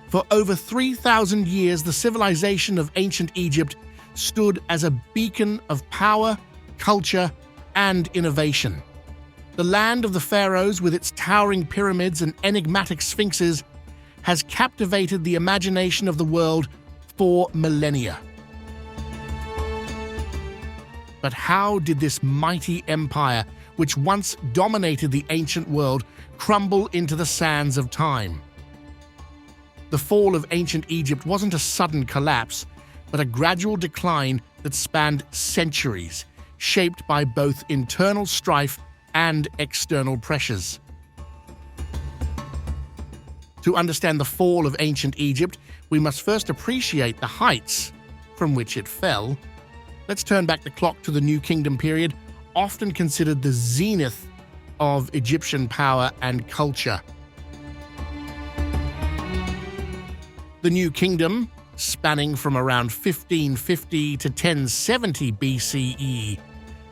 For over 3,000 years, the civilization of ancient Egypt stood as a beacon of power, culture, and innovation. The land of the pharaohs, with its towering pyramids and enigmatic sphinxes, has captivated the imagination of the world for millennia. But how did this mighty empire, which once dominated the ancient world, crumble into the sands of time? The fall of ancient Egypt wasn't a sudden collapse, but a gradual decline that spanned centuries, shaped by both internal strife and external pressures. To understand the fall of ancient Egypt, we must first appreciate the heights from which it fell. Let's turn back the clock to the New Kingdom period, often considered the zenith of Egyptian power and culture. The New Kingdom, spanning from around 1550 to 1070 BCE,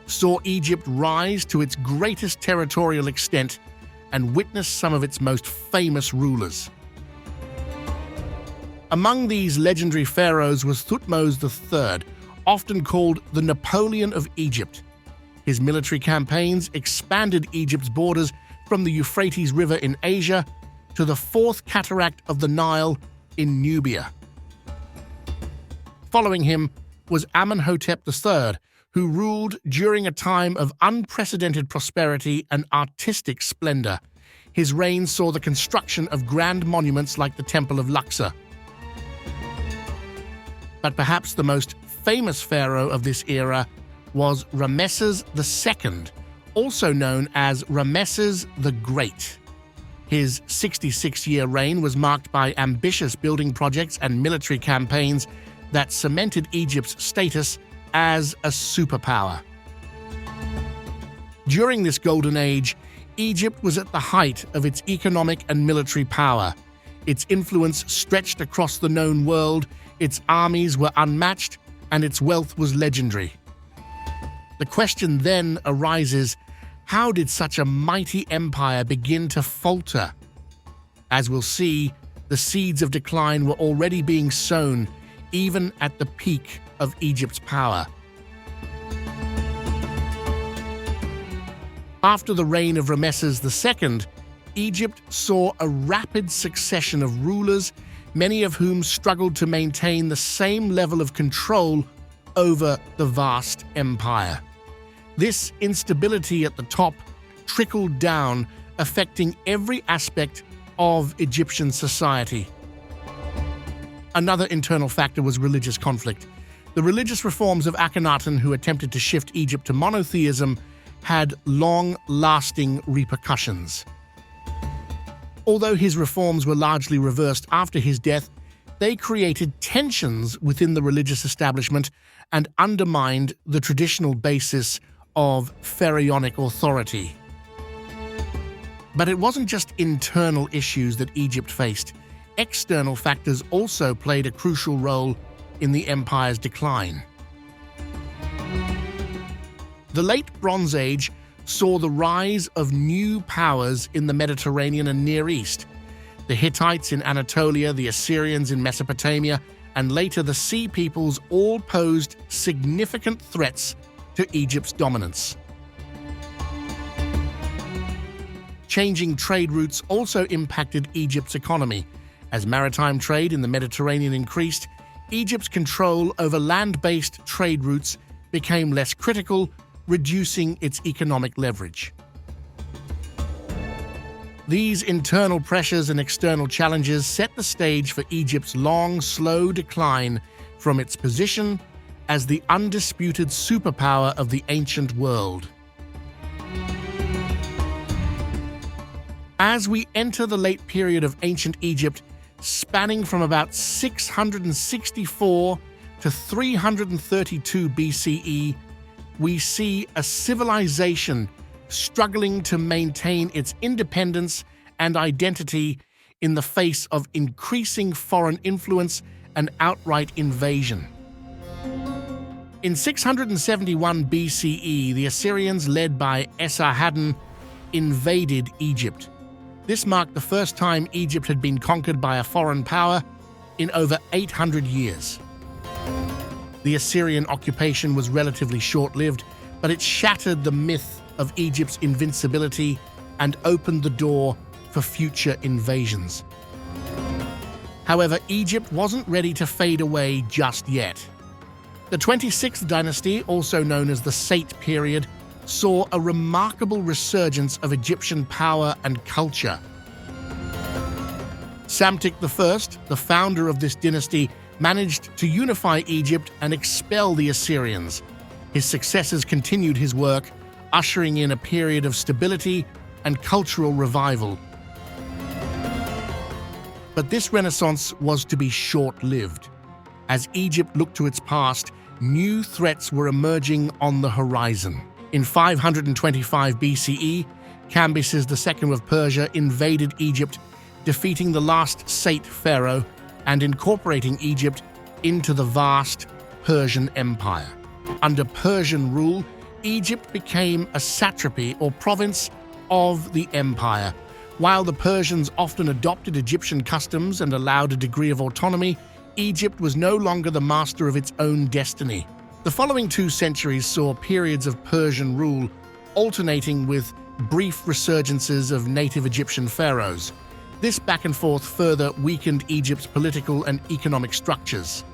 saw Egypt rise to its greatest territorial extent and witness some of its most famous rulers. Among these legendary pharaohs was Thutmose III, often called the Napoleon of Egypt. His military campaigns expanded Egypt's borders from the Euphrates River in Asia to the Fourth Cataract of the Nile in Nubia. Following him was Amenhotep III, who ruled during a time of unprecedented prosperity and artistic splendor. His reign saw the construction of grand monuments like the Temple of Luxor. But perhaps the most famous pharaoh of this era was Ramesses II, also known as Ramesses the Great. His 66-year reign was marked by ambitious building projects and military campaigns that cemented Egypt's status as a superpower. During this golden age, Egypt was at the height of its economic and military power. Its influence stretched across the known world, its armies were unmatched, and its wealth was legendary. The question then arises, how did such a mighty empire begin to falter? As we'll see, the seeds of decline were already being sown, even at the peak of Egypt's power. After the reign of Ramesses II, Egypt saw a rapid succession of rulers, many of whom struggled to maintain the same level of control over the vast empire. This instability at the top trickled down, affecting every aspect of Egyptian society. Another internal factor was religious conflict. The religious reforms of Akhenaten, who attempted to shift Egypt to monotheism, had long-lasting repercussions. Although his reforms were largely reversed after his death, they created tensions within the religious establishment and undermined the traditional basis of Pharaonic authority. But it wasn't just internal issues that Egypt faced. External factors also played a crucial role in the empire's decline. The Late Bronze Age saw the rise of new powers in the Mediterranean and Near East. The Hittites in Anatolia, the Assyrians in Mesopotamia, and later the Sea Peoples all posed significant threats to Egypt's dominance. Changing trade routes also impacted Egypt's economy. As maritime trade in the Mediterranean increased, Egypt's control over land-based trade routes became less critical, reducing its economic leverage. These internal pressures and external challenges set the stage for Egypt's long, slow decline from its position as the undisputed superpower of the ancient world. As we enter the late period of ancient Egypt, spanning from about 664 to 332 BCE, we see a civilization struggling to maintain its independence and identity in the face of increasing foreign influence and outright invasion. In 671 BCE, the Assyrians, led by Esarhaddon, invaded Egypt. This marked the first time Egypt had been conquered by a foreign power in over 800 years. The Assyrian occupation was relatively short-lived, but it shattered the myth of Egypt's invincibility and opened the door for future invasions. However, Egypt wasn't ready to fade away just yet. The 26th dynasty, also known as the Sate period, saw a remarkable resurgence of Egyptian power and culture. Psamtik I, the founder of this dynasty, managed to unify Egypt and expel the Assyrians. His successors continued his work, ushering in a period of stability and cultural revival. But this renaissance was to be short-lived. As Egypt looked to its past, new threats were emerging on the horizon. In 525 BCE, Cambyses II of Persia invaded Egypt, defeating the last Sate pharaoh and incorporating Egypt into the vast Persian Empire. Under Persian rule, Egypt became a satrapy or province of the empire. While the Persians often adopted Egyptian customs and allowed a degree of autonomy, Egypt was no longer the master of its own destiny. The following 2 centuries saw periods of Persian rule, alternating with brief resurgences of native Egyptian pharaohs. This back and forth further weakened Egypt's political and economic structures.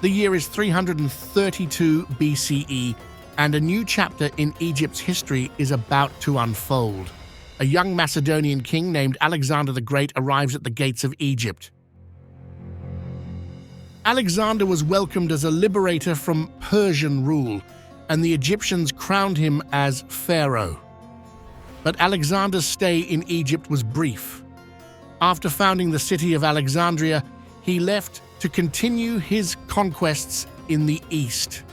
The year is 332 BCE, and a new chapter in Egypt's history is about to unfold. A young Macedonian king named Alexander the Great arrives at the gates of Egypt. Alexander was welcomed as a liberator from Persian rule, and the Egyptians crowned him as pharaoh. But Alexander's stay in Egypt was brief. After founding the city of Alexandria, he left to continue his conquests in the east.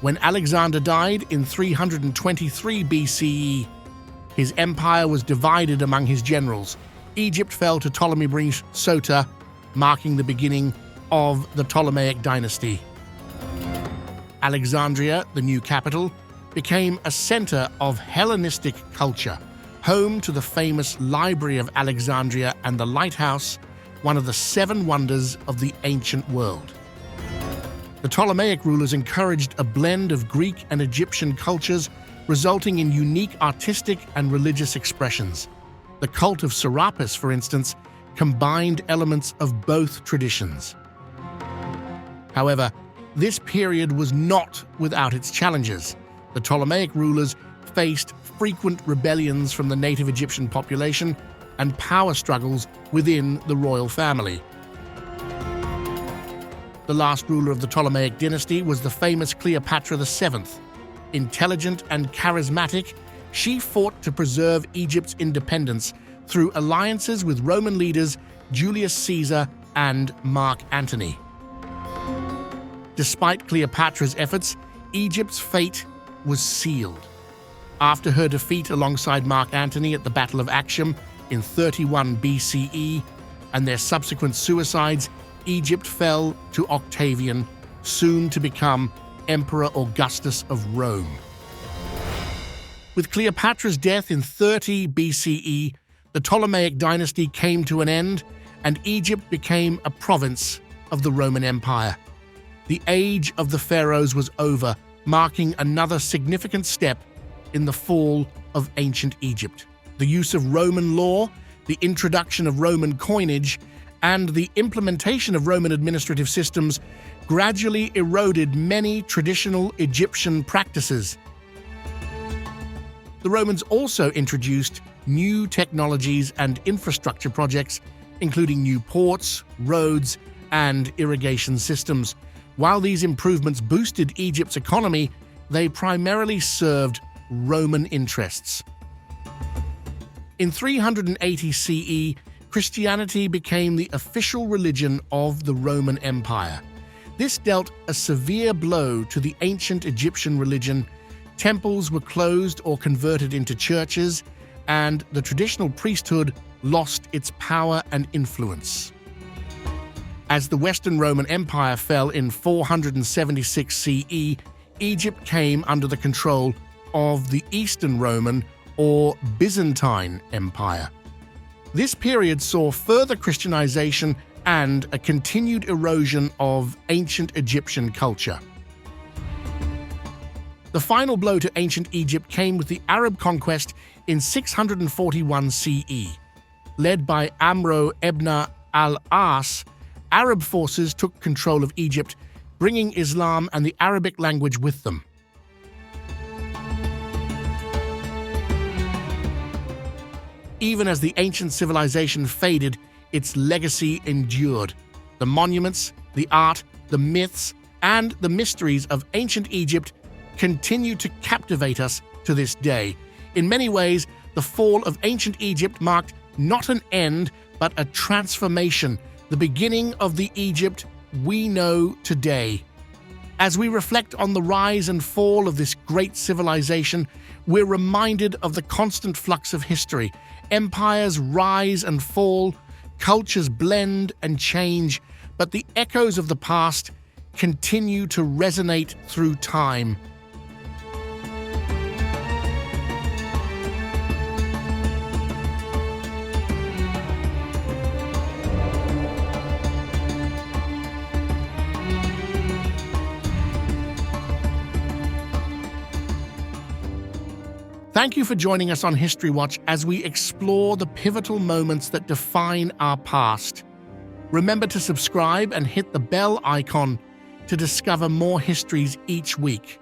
When Alexander died in 323 BCE, his empire was divided among his generals. Egypt fell to Ptolemaic Sota, marking the beginning of the Ptolemaic dynasty. Alexandria, the new capital, became a center of Hellenistic culture, home to the famous Library of Alexandria and the Lighthouse, one of the 7 wonders of the ancient world. The Ptolemaic rulers encouraged a blend of Greek and Egyptian cultures, resulting in unique artistic and religious expressions. The cult of Serapis, for instance, combined elements of both traditions. However, this period was not without its challenges. The Ptolemaic rulers faced frequent rebellions from the native Egyptian population and power struggles within the royal family. The last ruler of the Ptolemaic dynasty was the famous Cleopatra VII. Intelligent and charismatic, she fought to preserve Egypt's independence through alliances with Roman leaders Julius Caesar and Mark Antony. Despite Cleopatra's efforts, Egypt's fate was sealed. After her defeat alongside Mark Antony at the Battle of Actium in 31 BCE and their subsequent suicides, Egypt fell to Octavian, soon to become Emperor Augustus of Rome. With Cleopatra's death in 30 BCE, the Ptolemaic dynasty came to an end, and Egypt became a province of the Roman Empire. The age of the pharaohs was over, marking another significant step in the fall of ancient Egypt. The use of Roman law, the introduction of Roman coinage, and the implementation of Roman administrative systems gradually eroded many traditional Egyptian practices. The Romans also introduced new technologies and infrastructure projects, including new ports, roads, and irrigation systems. While these improvements boosted Egypt's economy, they primarily served Roman interests. In 380 CE, Christianity became the official religion of the Roman Empire. This dealt a severe blow to the ancient Egyptian religion. Temples were closed or converted into churches, and the traditional priesthood lost its power and influence. As the Western Roman Empire fell in 476 CE, Egypt came under the control of the Eastern Roman or Byzantine Empire. This period saw further Christianization and a continued erosion of ancient Egyptian culture. The final blow to ancient Egypt came with the Arab conquest in 641 CE. Led by Amro ibn al-As, Arab forces took control of Egypt, bringing Islam and the Arabic language with them. Even as the ancient civilization faded, its legacy endured. The monuments, the art, the myths, and the mysteries of ancient Egypt continue to captivate us to this day. In many ways, the fall of ancient Egypt marked not an end, but a transformation, the beginning of the Egypt we know today. As we reflect on the rise and fall of this great civilization, we're reminded of the constant flux of history. Empires rise and fall, cultures blend and change, but the echoes of the past continue to resonate through time. Thank you for joining us on History Watch as we explore the pivotal moments that define our past. Remember to subscribe and hit the bell icon to discover more histories each week.